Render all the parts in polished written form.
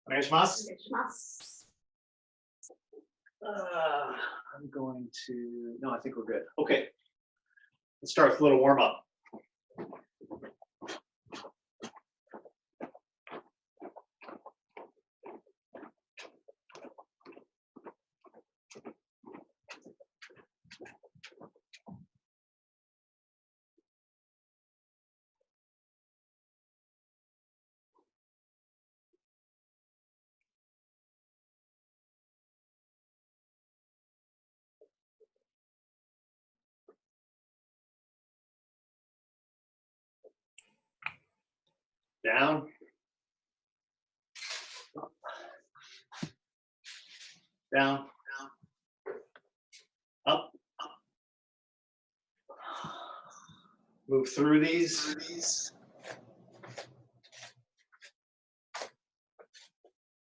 Onegaishimasu. Onegaishimasu. I'm going to, no, I think we're good. Okay. Let's start with a little warm up. Down. Down. Up. Move through these.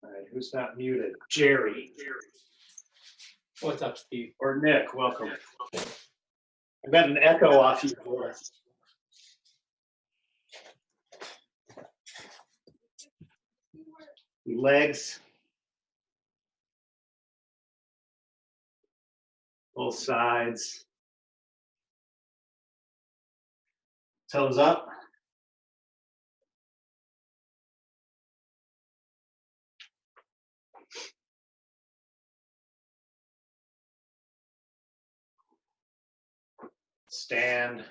All right, who's not muted? Jerry. What's up, Steve? Or Nick, welcome. I've got an echo off you. Legs. Both sides. Toes up. Stand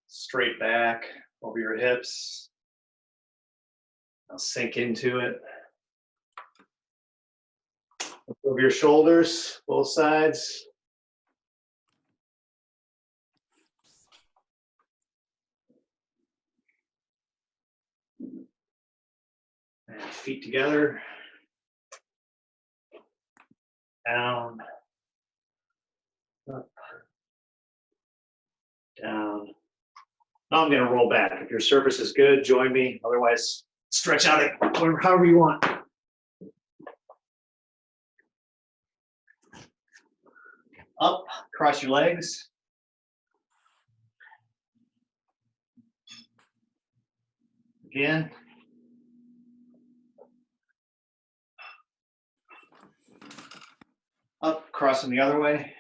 straight back over your hips. Now sink into it. Look over your shoulders, both sides. And feet together. Down. Up. Down. Now I'm going to roll back. If your surface is good, join me. Otherwise, stretch out it however you want. Up, cross your legs. Again. Up, crossing the other way.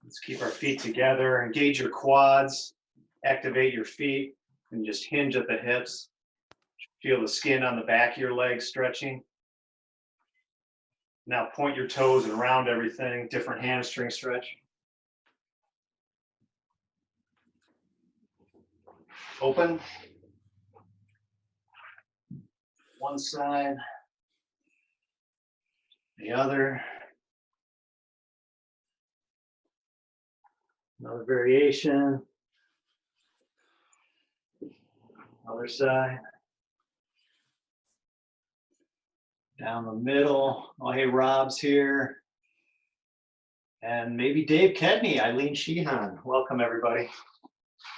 Let's keep our feet together. Engage your quads. Activate your feet and just hinge at the hips. Feel the skin on the back of your legs stretching. Now point your toes and round everything. Different hamstring stretch. Open. One side. The other. Another variation. Other side. Down the middle. Oh, hey, Rob's here. And maybe Dave Kedney, Eileen Sheehan. Welcome, everybody.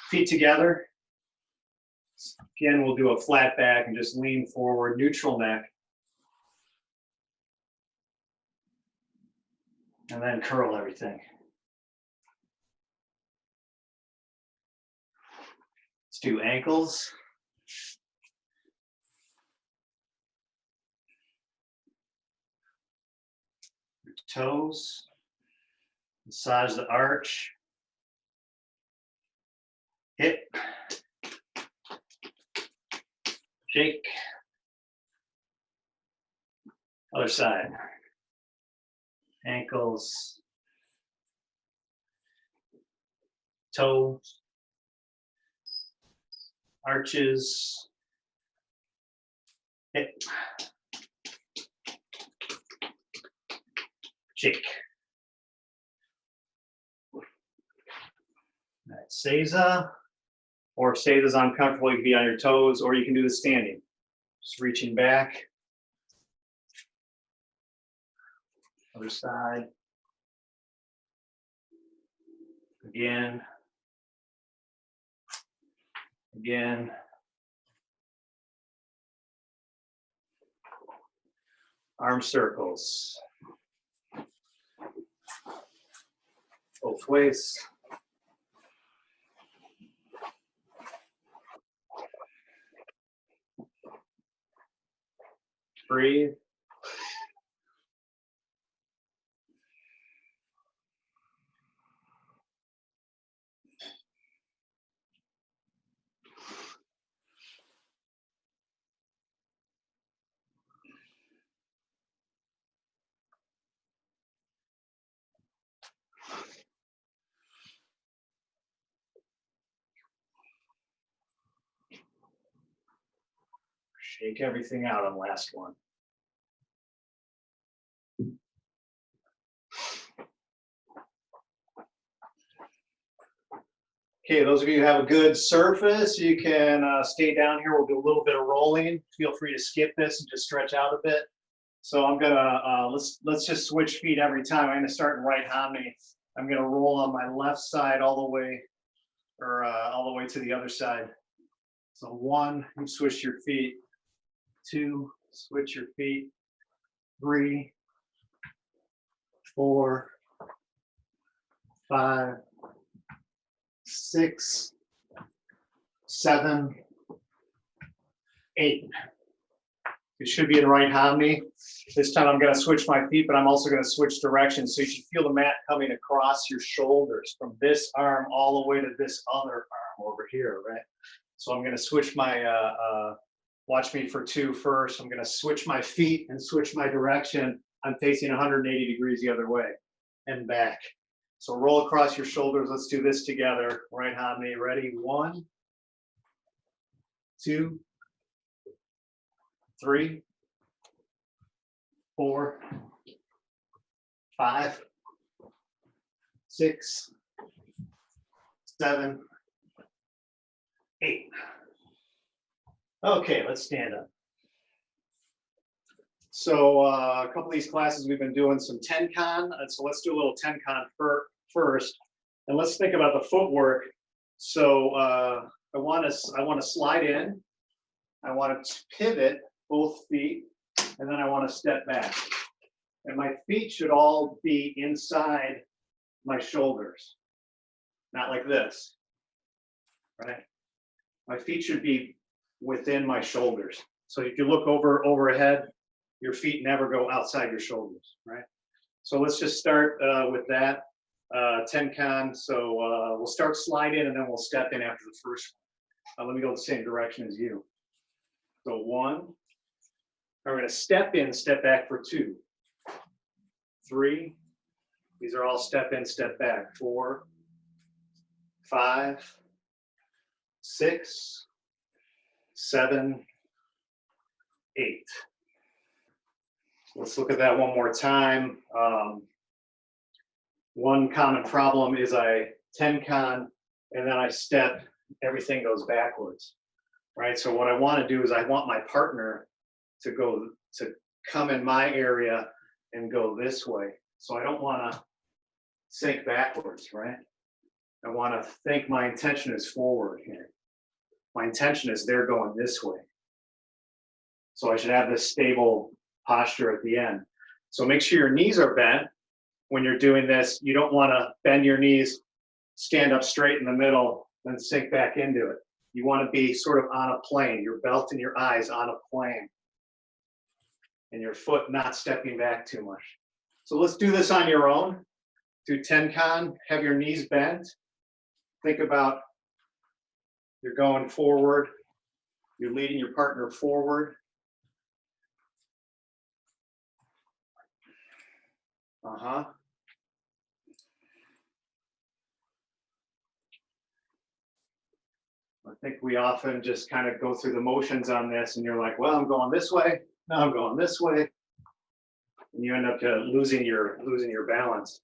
Feet together. Again, we'll do a flat back and just lean forward, neutral neck. And then curl everything. Let's do ankles. Toes. Massage the arch. Hip. Shake. Other side. Ankles. Toes. Arches. Hip. Shake. All right, Seiza. Or if Seiza's uncomfortable, you can be on your toes, or you can do the standing. Just reaching back. Other side. Again. Again. Arm circles. Both ways. Breathe. Shake everything out on last one. Okay, those of you who have a good surface, you can stay down here. We'll do a little bit of rolling. Feel free to skip this and just stretch out a bit. So I'm gonna, let's just switch feet every time. I'm gonna start in right hammy. I'm gonna roll on my left side all the way, or all the way to the other side. So 1, you switch your feet. 2, switch your feet. 3, 4, 5, 6, 7, 8. It should be in right hammy. This time I'm going to switch my feet, but I'm also going to switch directions. So you should feel the mat coming across your shoulders from this arm all the way to this other arm over here, right? So I'm going to switch my, watch me for 2 first. I'm going to switch my feet and switch my direction. I'm facing 180 degrees the other way and back. So roll across your shoulders. Let's do this together. Right hammy. Ready? 1, 2, 3, 4, 5, 6, 7, 8. Okay, let's stand up. So a couple of these classes we've been doing some Tenkan. So let's do a little Tenkan first, and let's think about the footwork. So I want to slide in. I want to pivot both feet, and then I want to step back. And my feet should all be inside my shoulders, not like this, right? My feet should be within my shoulders. So if you look overhead, your feet never go outside your shoulders, right? So let's just start with that, Tenkan. So we'll start slide in, and then we'll step in after the first one. Let me go the same direction as you. So 1, I'm going to step in, step back for 2, 3, these are all step in, step back, 4, 5, 6, 7, 8. Let's look at that one more time. One common problem is I Tenkan and then I step, everything goes backwards, right? So what I want to do is I want my partner to come in my area and go this way. So I don't want to sink backwards, right? I want to think my intention is forward here. My intention is they're going this way. So I should have this stable posture at the end. So make sure your knees are bent when you're doing this. You don't want to bend your knees, stand up straight in the middle, then sink back into it. You want to be sort of on a plane, your belt and your eyes on a plane, and your foot not stepping back too much. So let's do this on your own. Do Tenkan, have your knees bent. Think about you're going forward, you're leading your partner forward. I think we often just kind of go through the motions on this, and you're like, well, I'm going this way, no, I'm going this way, and you end up losing your balance.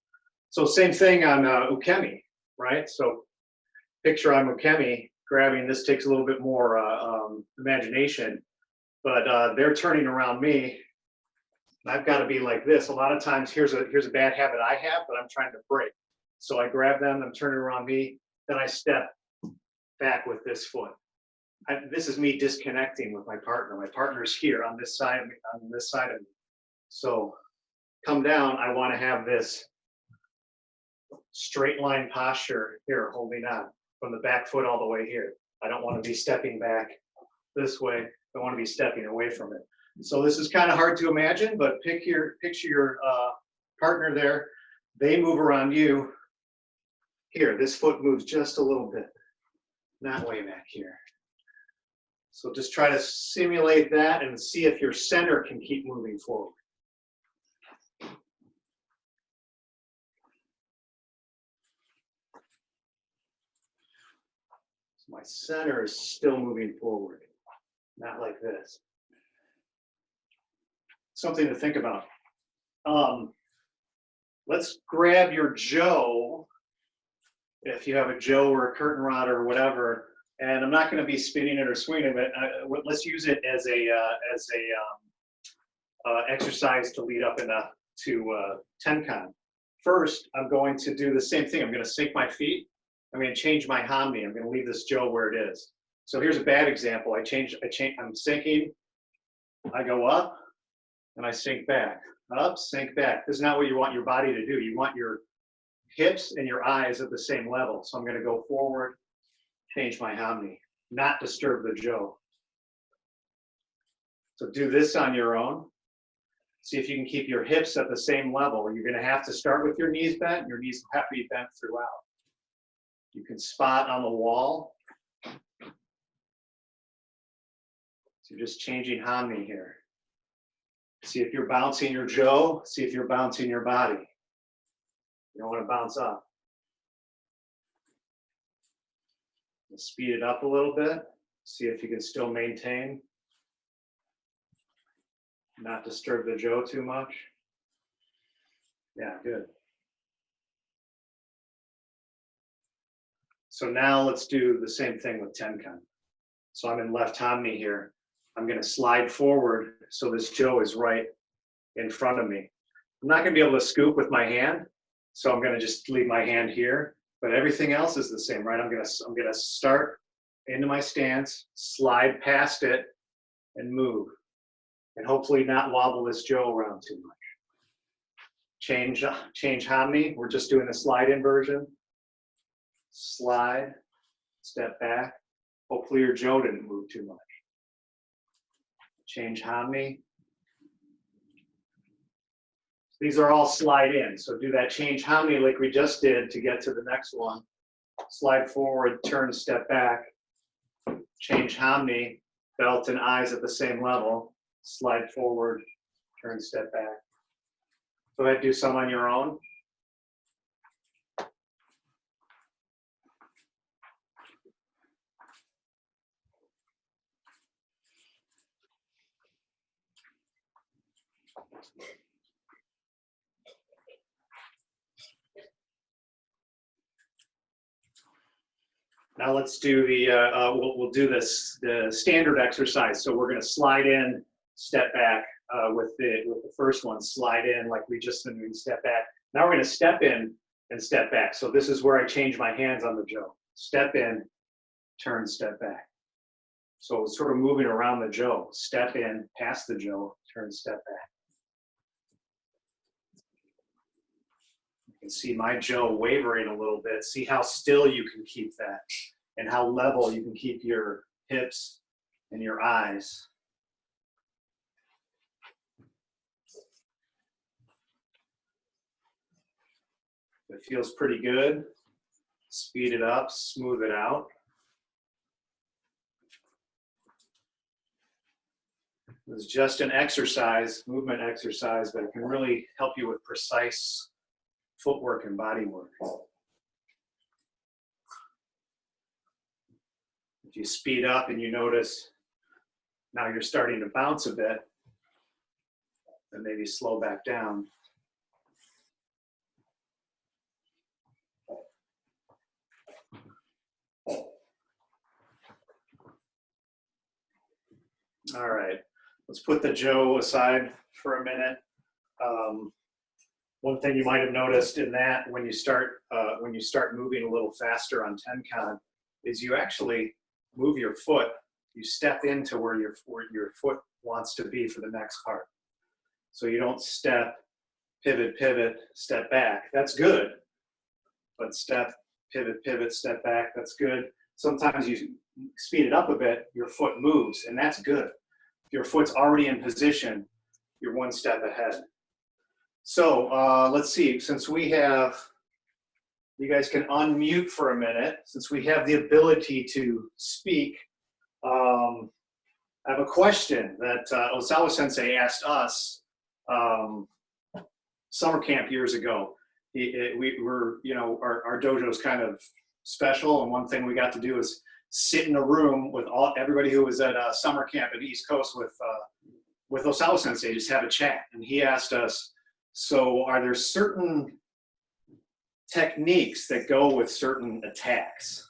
So same thing on ukemi, right? So picture I'm ukemi grabbing. This takes a little bit more imagination, but they're turning around me. I've got to be like this. A lot of times, here's a bad habit I have, but I'm trying to break. So I grab them, I'm turning around me, then I step back with this foot. This is me disconnecting with my partner. My partner's here on this side of me. So come down, I want to have this straight line posture here, holding on from the back foot all the way here. I don't want to be stepping back this way. I want to be stepping away from it. So this is kind of hard to imagine, but picture your partner there. They move around you. Here, this foot moves just a little bit, not way back here. So just try to simulate that and see if your center can keep moving forward. So my center is still moving forward, not like this. Something to think about. Let's grab your Joe, if you have a Joe or a curtain rod or whatever, and I'm not going to be spinning it or swinging it. Let's use it as a exercise to lead up into Tenkan. First, I'm going to do the same thing. I'm going to sink my feet. I'm going to change my hanmi. I'm going to leave this Joe where it is. So here's a bad example. I'm sinking. I go up, and I sink back. Up, sink back. This is not what you want your body to do. You want your hips and your eyes at the same level. So I'm going to go forward, change my hanmi, not disturb the Joe. So do this on your own. See if you can keep your hips at the same level. You're going to have to start with your knees bent. Your knees have to be bent throughout. You can spot on the wall. So you're just changing hanmi here. See if you're bouncing your Joe. See if you're bouncing your body. You don't want to bounce up. Speed it up a little bit. See if you can still maintain. Not disturb the Joe too much. Yeah, good. So now let's do the same thing with Tenkan. So I'm in left hanmi here. I'm going to slide forward so this Joe is right in front of me. I'm not going to be able to scoop with my hand, so I'm going to just leave my hand here. But everything else is the same, right? I'm going to start into my stance, slide past it, and move. And hopefully not wobble this Joe around too much. Change hanmi. We're just doing the slide inversion. Slide, step back. Hopefully your Joe didn't move too much. Change hanmi. These are all slide in. So do that change hanmi like we just did to get to the next one. Slide forward, turn, step back. Change hanmi, belt and eyes at the same level. Slide forward, turn, step back. Go ahead, do some on your own. Now let's do we'll do the standard exercise. So we're going to slide in, step back with the first one. Slide in like we just did, step back. Now we're going to step in and step back. So this is where I change my hands on the Joe. Step in, turn, step back. So it's sort of moving around the Joe. Step in, past the Joe, turn, step back. You can see my Joe wavering a little bit. See how still you can keep that and how level you can keep your hips and your eyes. It feels pretty good. Speed it up, smooth it out. It's just an exercise, movement exercise, but it can really help you with precise footwork and body work. If you speed up and you notice now you're starting to bounce a bit, then maybe slow back down. All right, let's put the Joe aside for a minute. One thing you might have noticed in that when you start moving a little faster on Tenkan is you actually move your foot. You step into where your foot wants to be for the next part. So you don't step, pivot, pivot, step back. That's good. But step, pivot, pivot, step back. That's good. Sometimes you speed it up a bit, your foot moves, and that's good. If your foot's already in position, you're one step ahead. So let's see, since we have, you guys can unmute for a minute, since we have the ability to speak. I have a question that Osawa Sensei asked us summer camp years ago. We were, you know, our dojo's kind of special, and one thing we got to do is sit in a room with everybody who was at summer camp at East Coast with Osawa Sensei, just have a chat. And he asked us, so are there certain techniques that go with certain attacks?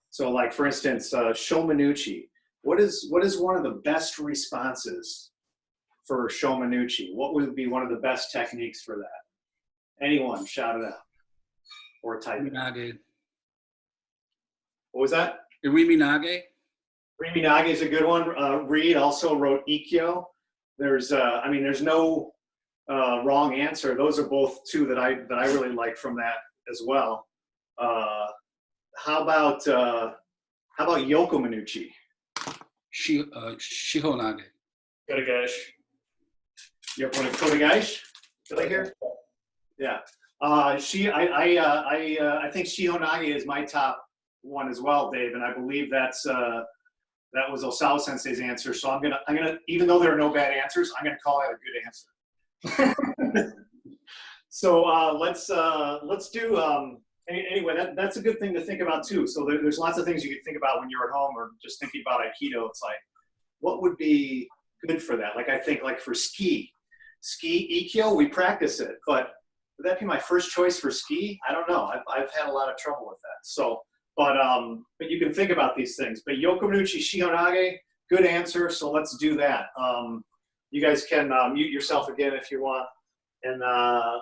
So like, for instance, Shomanuchi. What is one of the best responses for Shomanuchi? What would be one of the best techniques for that? Anyone, shout it out. Or type it. Riminage. What was that? Riminage. Riminage is a good one. Reed also wrote Ikkyo. There's, I mean, there's no wrong answer. Those are both two that I really like from that as well. How about Yokomanuchi? Shihonage. Kotegaeshi. Kotegaeshi? Did I hear? Yeah. I think Shihonage is my top one as well, Dave, and I believe that was Osawa Sensei's answer. So I'm gonna, even though there are no bad answers, I'm gonna call it a good answer. So let's do. Anyway, that's a good thing to think about too. So there's lots of things you can think about when you're at home or just thinking about Aikido. It's like, what would be good for that? Like I think like for ski Ikkyo, we practice it, but would that be my first choice for ski? I don't know. I've had a lot of trouble with that. So, but you can think about these things. But Yokomanuchi Shihonage, good answer. So let's do that. You guys can mute yourself again if you want. And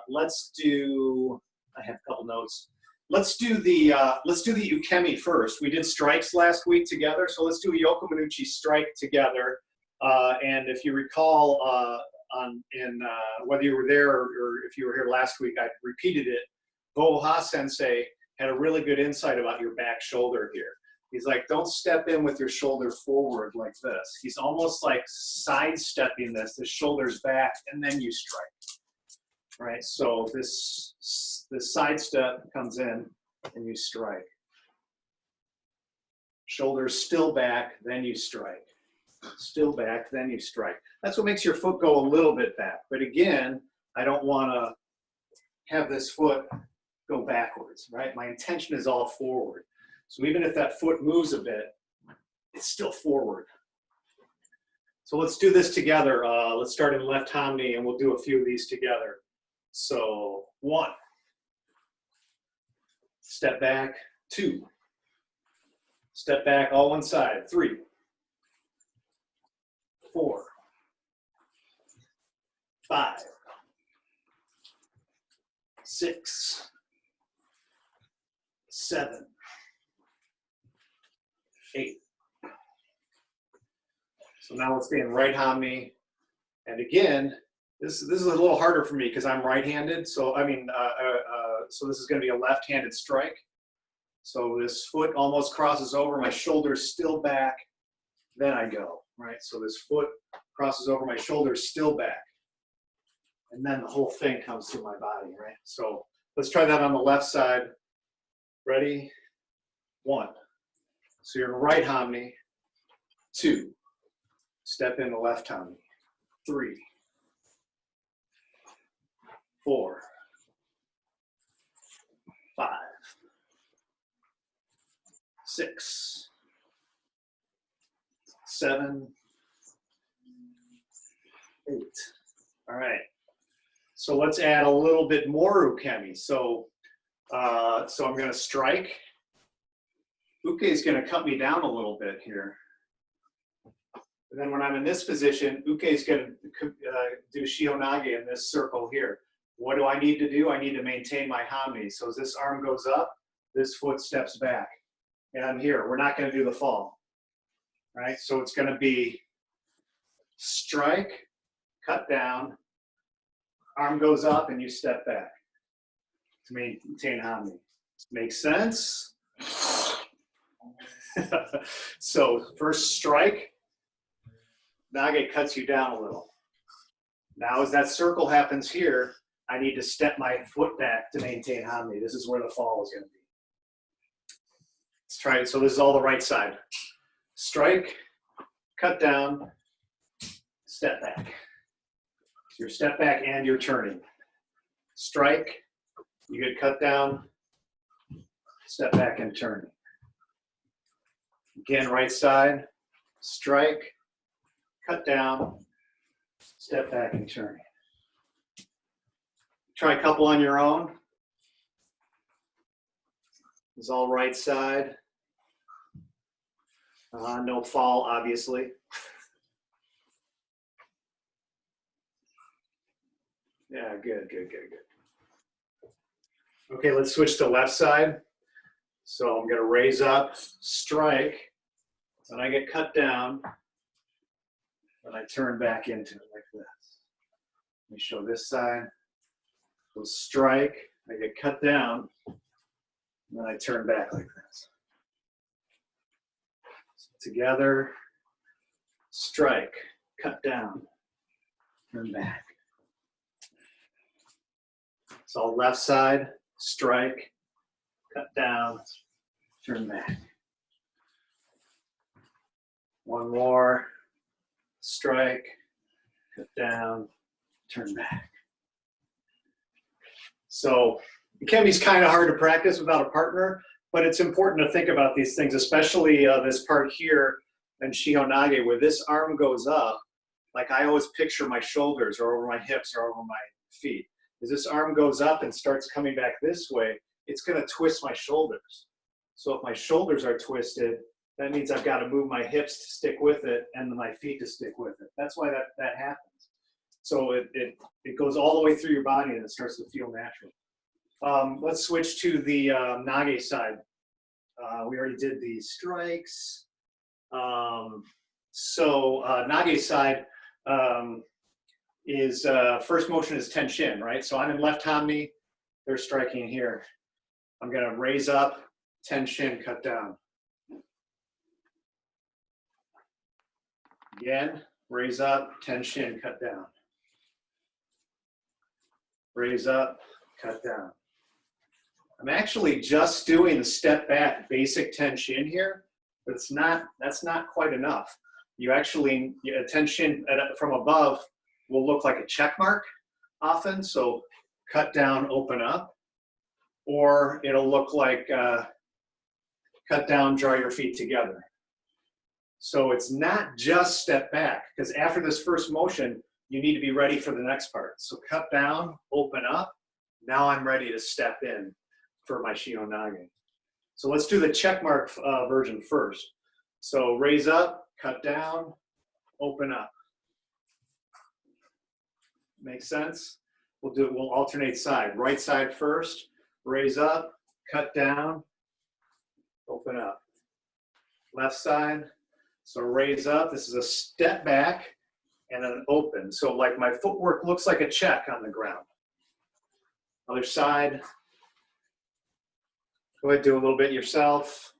let's do. I have a couple notes. Let's do the ukemi first. We did strikes last week together, so let's do a Yokomanuchi strike together. And if you recall, whether you were there or if you were here last week, I repeated it. Boha Sensei had a really good insight about your back shoulder here. He's like, don't step in with your shoulder forward like this. He's almost like sidestepping this. The shoulder's back, and then you strike. Right, so this side step comes in and you strike. Shoulders still back, then you strike. Still back, then you strike. That's what makes your foot go a little bit back. But again, I don't want to have this foot go backwards, right? My intention is all forward. So even if that foot moves a bit, it's still forward. So let's do this together. Let's start in left Hamni and we'll do a few of these together. So 1, step back, 2, step back all one side, 3, 4, 5, 6, 7, 8. So now let's stay in right Hamni. And again, this is a little harder for me because I'm right-handed. So I mean, so this is going to be a left-handed strike. So this foot almost crosses over, my shoulder's still back, then I go, right? So this foot crosses over, my shoulder's still back. And then the whole thing comes through my body, right? So let's try that on the left side. Ready? 1. So you're in right Hamni. 2. Step into left Hamni. 3. 4, 5, 6, 7, 8. All right. So let's add a little bit more ukemi. So I'm going to strike. Uke is going to cut me down a little bit here. And then when I'm in this position, Uke is going to do Shihonage in this circle here. What do I need to do? I need to maintain my Hamni. So as this arm goes up, this foot steps back. And I'm here. We're not going to do the fall. Right? So it's going to be strike, cut down, arm goes up, and you step back to maintain Hamni. Makes sense? So first strike, Nage cuts you down a little. Now as that circle happens here, I need to step my foot back to maintain Hanmi. This is where the fall is going to be. Let's try it. So this is all the right side. Strike, cut down, step back. Your step back and you're turning. Strike, you get cut down, step back and turning. Again, right side, strike, cut down, step back and turning. Try a couple on your own. It's all right side. No fall, obviously. Yeah, good. Okay, let's switch to left side. So I'm going to raise up, strike, and I get cut down, and I turn back into it like this. Let me show this side. So strike, I get cut down, and then I turn back like this. So together, strike, cut down, turn back. So left side, strike, cut down, turn back. One more, strike, cut down, turn back. So Kemi's kind of hard to practice without a partner, but it's important to think about these things, especially this part here in Shihonage where this arm goes up. Like I always picture my shoulders or over my hips or over my feet. As this arm goes up and starts coming back this way, it's going to twist my shoulders. So if my shoulders are twisted, that means I've got to move my hips to stick with it and my feet to stick with it. That's why that happens. So it goes all the way through your body and it starts to feel natural. Let's switch to the Nage side. We already did the strikes. Nage side is first motion is Tenshin, right? So I'm in left Hanmi, they're striking here. I'm going to raise up, Tenshin, cut down. Again, raise up, Tenshin, cut down. Raise up, cut down. I'm actually just doing the step back basic Tenshin here, but that's not quite enough. You actually, Tenshin from above will look like a check mark often, so cut down, open up, or it'll look like cut down, draw your feet together. So it's not just step back, because after this first motion, you need to be ready for the next part. So cut down, open up, now I'm ready to step in for my Shihonage. So let's do the check mark version first. So raise up, cut down, open up. Make sense? We'll alternate side. Right side first, raise up, cut down, open up. Left side, so raise up, this is a step back and an open. So like my footwork looks like a check on the ground. Other side, go ahead, do a little bit yourself.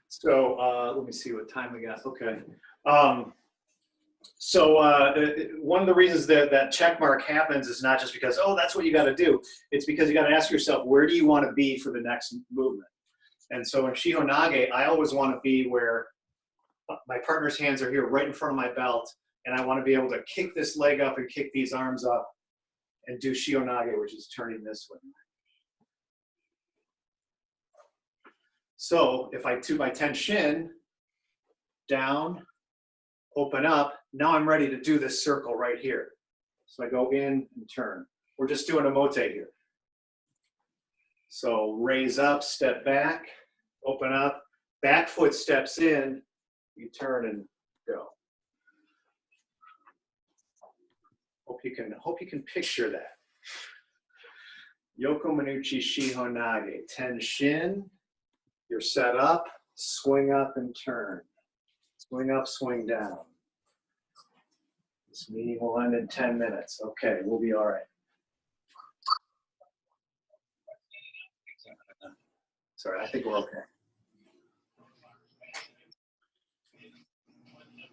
So let me see what time we got. Okay. One of the reasons that check mark happens is not just because, oh, that's what you got to do. It's because you got to ask yourself, where do you want to be for the next movement? And so in Shihonage, I always want to be where my partner's hands are here right in front of my belt, and I want to be able to kick this leg up and kick these arms up and do Shihonage, which is turning this way. So if I do my Tenshin, down, open up, now I'm ready to do this circle right here. So I go in and turn. We're just doing a mote here. So raise up, step back, open up, back foot steps in, you turn and go. Hope you can picture that. Yoko Manuchi Shihonage, Tenshin, you're set up, swing up and turn. Swing up, swing down. This meeting will end in 10 minutes. Okay, we'll be all right. Sorry, I think we're okay.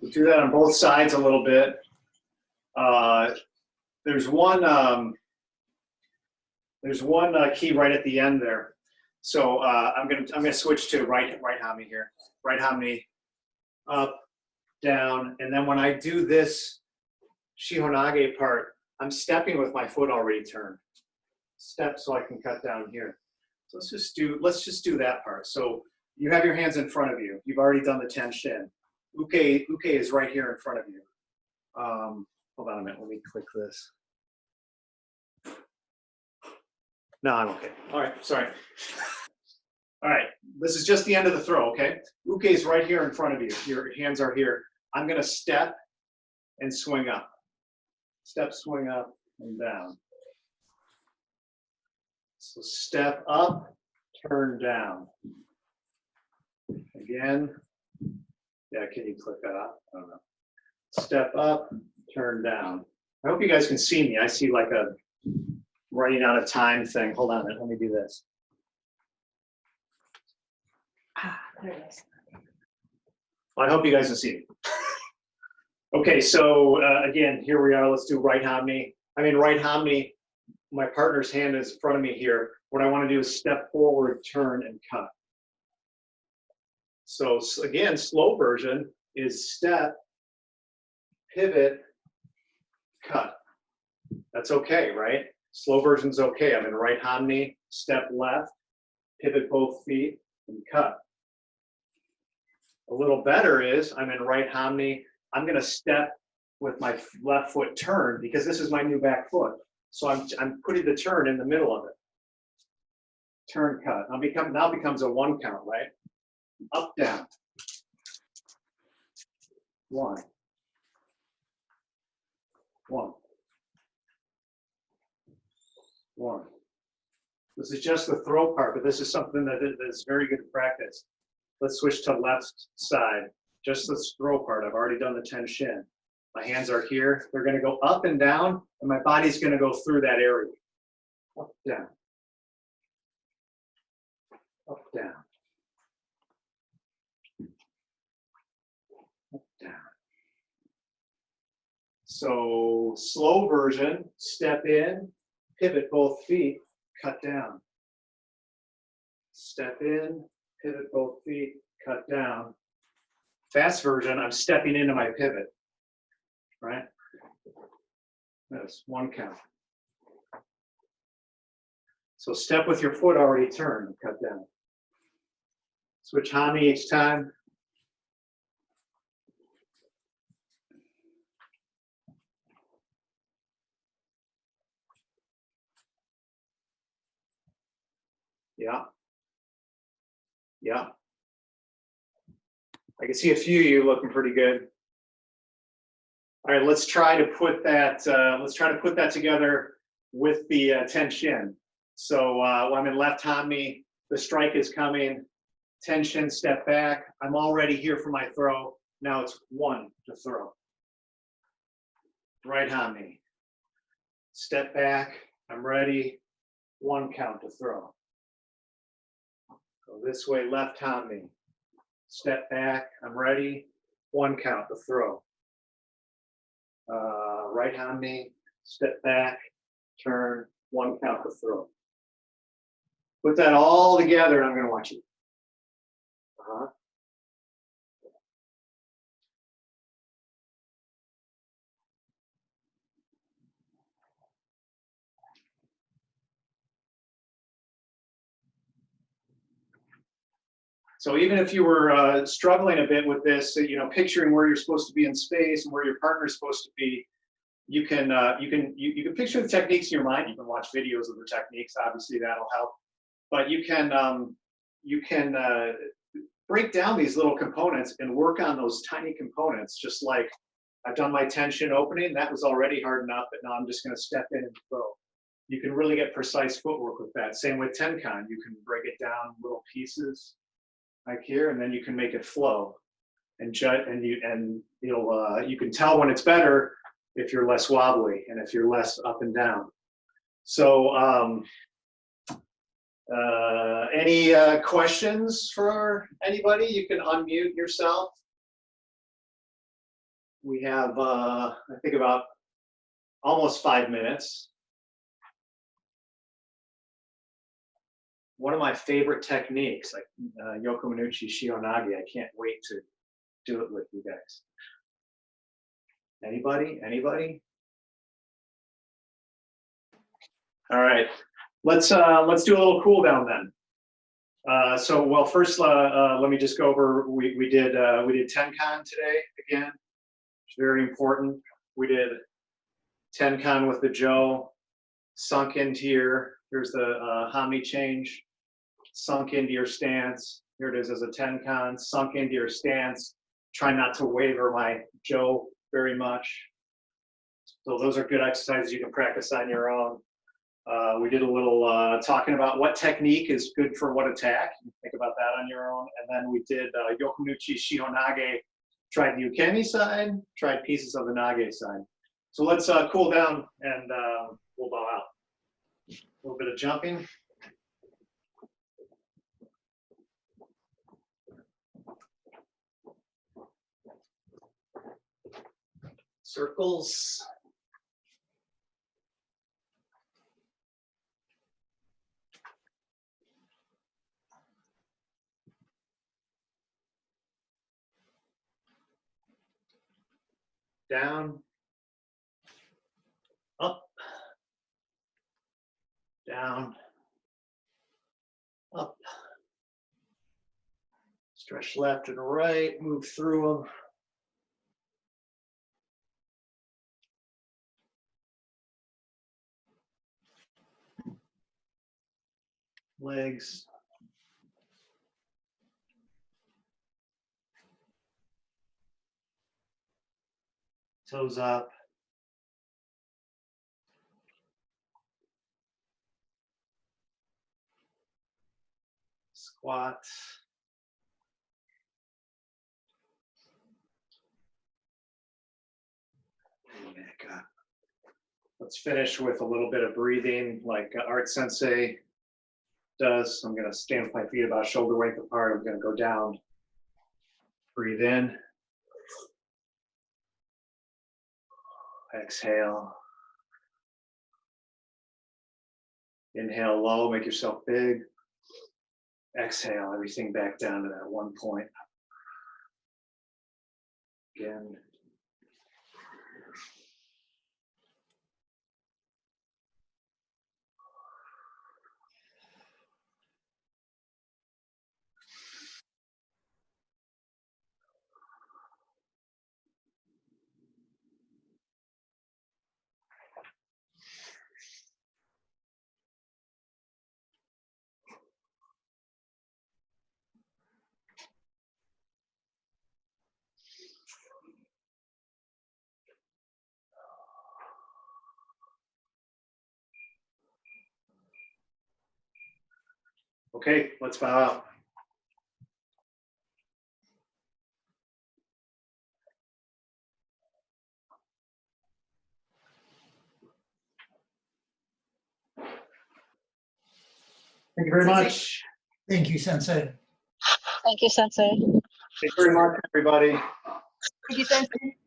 We'll do that on both sides a little bit. There's one key right at the end there. So I'm gonna switch to right hammy here. Right hammy, up, down, and then when I do this shihonage part, I'm stepping with my foot already turned. Step so I can cut down here. So let's just do that part. So you have your hands in front of you. You've already done the tenshin. Uke is right here in front of you. Hold on a minute. Let me click this. No, I'm okay. All right, sorry. All right, this is just the end of the throw, okay? Uke is right here in front of you. Your hands are here. I'm gonna step and swing up. Step, swing up, and down. So step up, turn down. Again. Yeah, can you click that up? I don't know. Step up, turn down. I hope you guys can see me. I see like a running out of time thing. Hold on, let me do this. There it is. Well, I hope you guys can see me. Okay, so again, here we are. Let's do right hammy. I'm in right hammy. My partner's hand is in front of me here. What I want to do is step forward, turn, and cut. So again, slow version is step, pivot, cut. That's okay, right? Slow version's okay. I'm in right hammy, step left, pivot both feet, and cut. A little better is I'm in right hammy. I'm going to step with my left foot turned because this is my new back foot. So I'm putting the turn in the middle of it. Turn, cut. Now becomes a one count, right? Up, down. One. One. One. This is just the throw part, but this is something that is very good practice. Let's switch to left side. Just this throw part. I've already done the tenshin. My hands are here. They're going to go up and down, and my body's going to go through that area. Up, down. Up, down. Up, down. So slow version, step in, pivot both feet, cut down. Step in, pivot both feet, cut down. Fast version, I'm stepping into my pivot, right? That's one count. So step with your foot already turned, cut down. Switch hammy each time. Yeah. Yeah. I can see a few of you looking pretty good. All right, let's try to put that. Together with the tenshin. So when I'm in left hammy, the strike is coming. Tenshin, step back. I'm already here for my throw. Now it's one to throw. Right hammy. Step back. I'm ready. One count to throw. Go this way, left hammy. Step back. I'm ready. One count to throw. Right hammy. Step back. Turn. One count to throw. Put that all together, and I'm going to watch you. So even if you were struggling a bit with this, picturing where you're supposed to be in space and where your partner's supposed to be, you can picture the techniques in your mind. You can watch videos of the techniques. Obviously, that'll help. But you can break down these little components and work on those tiny components. Just like I've done my tenshin opening, that was already hard enough, but now I'm just going to step in and throw. You can really get precise footwork with that. Same with tenkan. You can break it down little pieces. Like here, and then you can make it flow, and you can tell when it's better if you're less wobbly and if you're less up and down. So any questions for anybody? You can unmute yourself. We have, I think, about almost 5 minutes. One of my favorite techniques, like Yoko Minuchi Shihonage. I can't wait to do it with you guys. Anybody? Anybody? All right, let's do a little cool down then. So, well, first, let me just go over. We did Tenkan today again. It's very important. We did Tenkan with the Joe, sunk into here's the Hami change, sunk into your stance. Here it is as a Tenkan, sunk into your stance. Try not to waver my Joe very much. So those are good exercises you can practice on your own. We did a little talking about what technique is good for what attack. Think about that on your own. And then we did Yokonuchi Shihonage, tried the Ukemi side, tried pieces of the Nage side. So let's cool down and we'll bow out. A little bit of jumping. Circles. Down, up, down, up. Stretch left and right, move through them. Legs. Toes up. Squat. And back up. Let's finish with a little bit of breathing like Art Sensei does. I'm going to stand with my feet about shoulder length apart. I'm going to go down. Breathe in. Exhale. Inhale low, make yourself big. Exhale everything back down to that one point. Again. Okay, let's bow out. Thank you very much. Thank you, Sensei. Thank you, Sensei. Thank you very much, everybody. Thank you, Sensei.